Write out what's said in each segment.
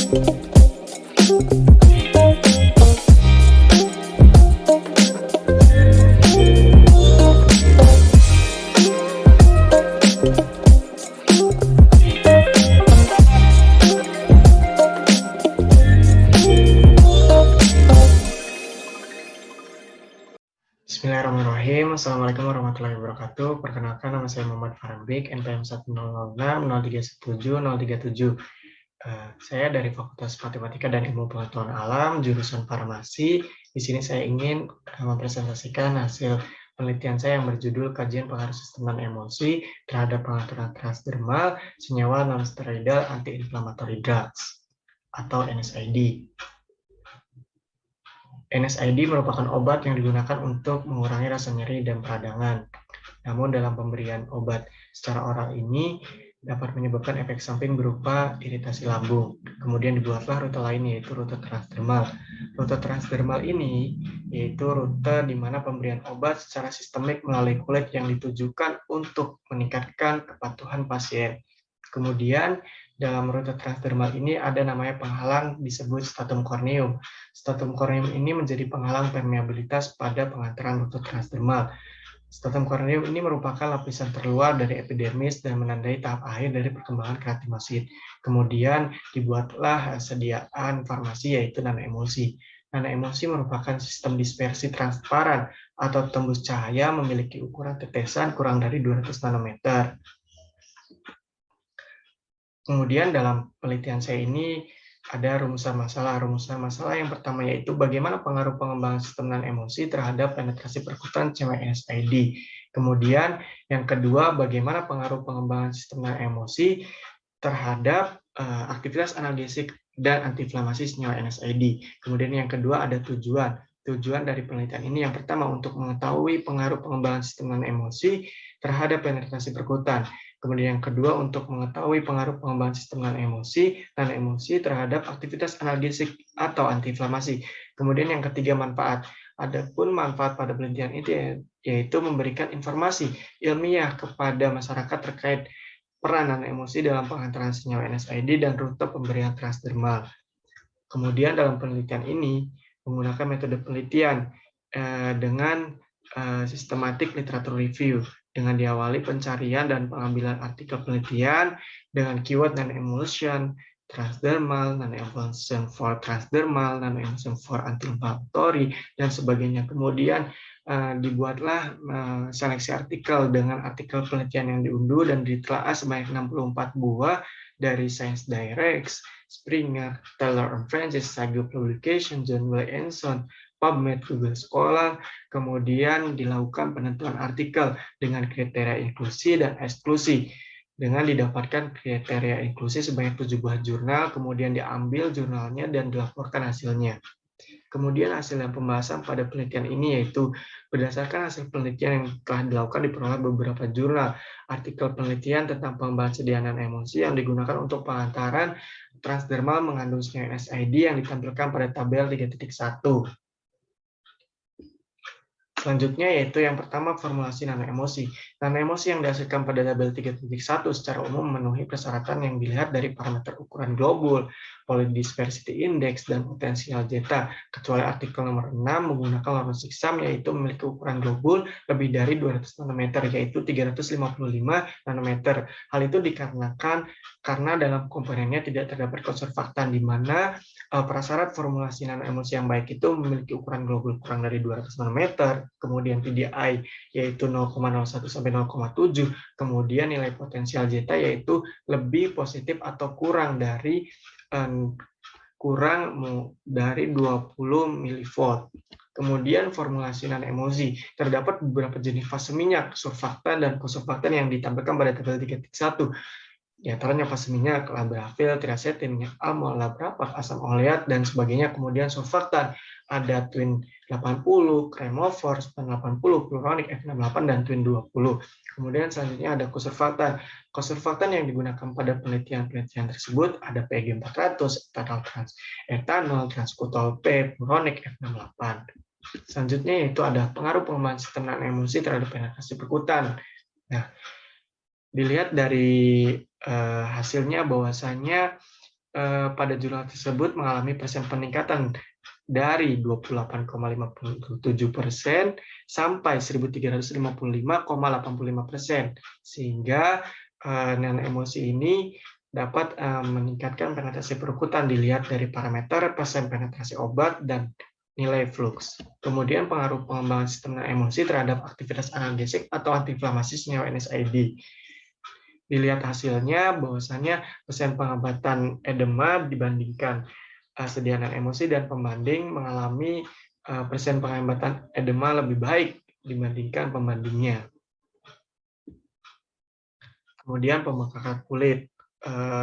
Bismillahirrahmanirrahim. Assalamualaikum warahmatullahi wabarakatuh. Perkenalkan, nama saya Muhammad Farambik, NPM 100603037. Saya dari Fakultas Matematika dan Ilmu Pengetahuan Alam, jurusan Farmasi. Di sini saya ingin mempresentasikan hasil penelitian saya yang berjudul Kajian Pengaruh Sistem dan Emosi terhadap Pengaturan Transdermal Senyawa Non-Steroidal Anti-Inflammatory Drugs atau NSAID. NSAID merupakan obat yang digunakan untuk mengurangi rasa nyeri dan peradangan. Namun dalam pemberian obat secara oral ini dapat menyebabkan efek samping berupa iritasi lambung. Kemudian dibuatlah rute lain, yaitu rute transdermal. Rute transdermal ini yaitu rute di mana pemberian obat secara sistemik melalui kulit yang ditujukan untuk meningkatkan kepatuhan pasien. Kemudian dalam rute transdermal ini ada namanya penghalang disebut stratum corneum. Stratum corneum ini menjadi penghalang permeabilitas pada pengantaran rute transdermal. Stratum corneum ini merupakan lapisan terluar dari epidermis dan menandai tahap akhir dari perkembangan keratinosit. Kemudian dibuatlah sediaan farmasi yaitu nanoemulsi. Nanoemulsi merupakan sistem dispersi transparan atau tembus cahaya memiliki ukuran tetesan kurang dari 200 nanometer. Kemudian dalam penelitian saya ini ada rumusan masalah. Rumusan masalah yang pertama yaitu bagaimana pengaruh pengembangan sistem non-emosi terhadap penetrasi perkutan NSAID. Kemudian yang kedua, bagaimana pengaruh pengembangan sistem non-emosi terhadap aktivitas analgesik dan antiinflamasi senyawa NSAID. Kemudian yang kedua ada tujuan. Tujuan dari penelitian ini yang pertama untuk mengetahui pengaruh pengembangan sistem non-emosi terhadap penetrasi perkutan. Kemudian yang kedua untuk mengetahui pengaruh pengembangan sistem non-emosi terhadap aktivitas analgesik atau antiinflamasi. Kemudian yang ketiga manfaat. Adapun manfaat pada penelitian itu yaitu memberikan informasi ilmiah kepada masyarakat terkait peran non-emosi dalam pengantaran senyawa NSAID dan rute pemberian transdermal. Kemudian dalam penelitian ini menggunakan metode penelitian dengan systematic literature review, dengan diawali pencarian dan pengambilan artikel penelitian dengan keyword non-emulsion, transdermal, non-emulsion for transdermal, non-emulsion for anti-inflammatory, dan sebagainya. Kemudian dibuatlah seleksi artikel dengan artikel penelitian yang diunduh dan ditelaah sebanyak 64 buah dari Science Direct, Springer, Taylor and Francis, Sago Publication, John Wiley Anson, PubMed, Google Scholar. Kemudian dilakukan penentuan artikel dengan kriteria inklusi dan eksklusi. Dengan didapatkan kriteria inklusi sebanyak 7 buah jurnal, kemudian diambil jurnalnya dan dilaporkan hasilnya. Kemudian hasil dan pembahasan pada penelitian ini yaitu berdasarkan hasil penelitian yang telah dilakukan diperoleh beberapa jurnal artikel penelitian tentang pengembangan sediaan emosi yang digunakan untuk pengantaran transdermal mengandung senyawa NSAID yang ditampilkan pada tabel 3.1. Selanjutnya yaitu yang pertama formulasi nanoemosi. Nanoemosi yang dihasilkan pada tabel 3.1 secara umum memenuhi persyaratan yang dilihat dari parameter ukuran globul, polydispersity index, dan potensial zeta, kecuali artikel nomor 6 menggunakan Lawrence exam yaitu memiliki ukuran globul lebih dari 200 nanometer yaitu 355 nanometer. Hal itu dikarenakan karena dalam komponennya tidak terdapat konservaktan di mana prasyarat formulasi nanoemosi yang baik itu memiliki ukuran globul kurang dari 200 nanometer, kemudian PDI yaitu 0,01 sampai 0,7, kemudian nilai potensial zeta yaitu lebih positif atau kurang dari 20 mV. Kemudian formulasi nanoemosi. Terdapat beberapa jenis fase minyak, surfaktan dan kosurfaktan yang ditampilkan pada tabel 3.1. Di antaranya fase minyak, labrafil, triasetin, minyak almol, labrapak, asam oleat, dan sebagainya. Kemudian surfaktan, ada twin 80, kremofor, span 80, pluronic, F68, dan twin 20. Kemudian selanjutnya ada kosurfaktan. Kosurfaktan yang digunakan pada penelitian-penelitian tersebut ada PEG 400, etanol, transkutol P, pluronic, F68. Selanjutnya yaitu ada pengaruh pengembangan sistem non-emosi terhadap penetrasi perkutan. Nah, dilihat dari hasilnya bahwasanya pada jurnal tersebut mengalami persen peningkatan dari 28,57% sampai 1.355,85%, sehingga non emosi ini dapat meningkatkan penetrasi perkutan dilihat dari parameter persen penetrasi obat dan nilai flux. Kemudian pengaruh pengembangan sistem non emosi terhadap aktivitas analgesik atau antiinflamasi senyawa NSAID. Dilihat hasilnya bahwasanya persen pengobatan edema dibandingkan sediaan emosi dan pembanding mengalami persen penghematan edema lebih baik dibandingkan pembandingnya. Kemudian pembengkakan kulit,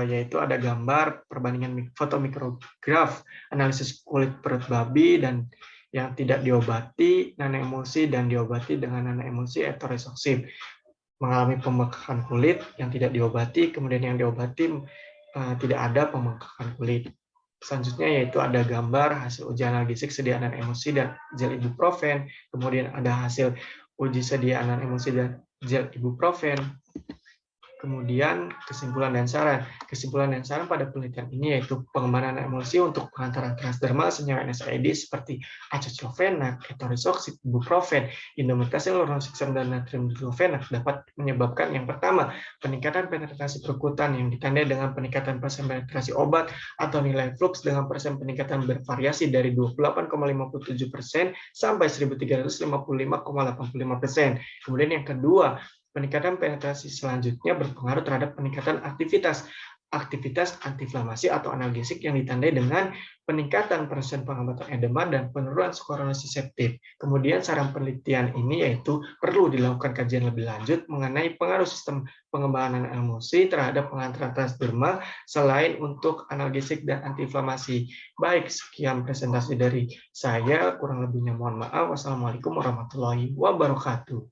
yaitu ada gambar perbandingan foto mikrograf analisis kulit perut babi dan yang tidak diobati non emosi dan diobati dengan non emosi etoresoksib. Mengalami pembengkakan kulit yang tidak diobati, kemudian yang diobati tidak ada pembengkakan kulit. Selanjutnya yaitu ada gambar hasil uji analgesik sedia non emosi dan gel ibuprofen, kemudian ada hasil uji sedia non emosi dan gel ibuprofen. Kemudian kesimpulan dan saran. Kesimpulan dan saran pada penelitian ini yaitu pengembangan emosi untuk pengantaran transdermal senyawa NSAID seperti aceclofenac, etoresoksib, ibuprofen, indomethacin, lornoxicam, dan natrium diclofenac dapat menyebabkan yang pertama, peningkatan penetrasi perkutan yang ditandai dengan peningkatan persen penetrasi obat atau nilai flux dengan persen peningkatan bervariasi dari 28,57% sampai 1.355,85%. Kemudian yang kedua, peningkatan penetrasi selanjutnya berpengaruh terhadap peningkatan aktivitas antiinflamasi atau analgesik yang ditandai dengan peningkatan persen pengobatan edema dan penurunan skor nociceptive. Kemudian saran penelitian ini yaitu perlu dilakukan kajian lebih lanjut mengenai pengaruh sistem pengembangan emosi terhadap pengantaran transdermal selain untuk analgesik dan antiinflamasi. Baik, sekian presentasi dari saya. Kurang lebihnya mohon maaf. Wassalamualaikum warahmatullahi wabarakatuh.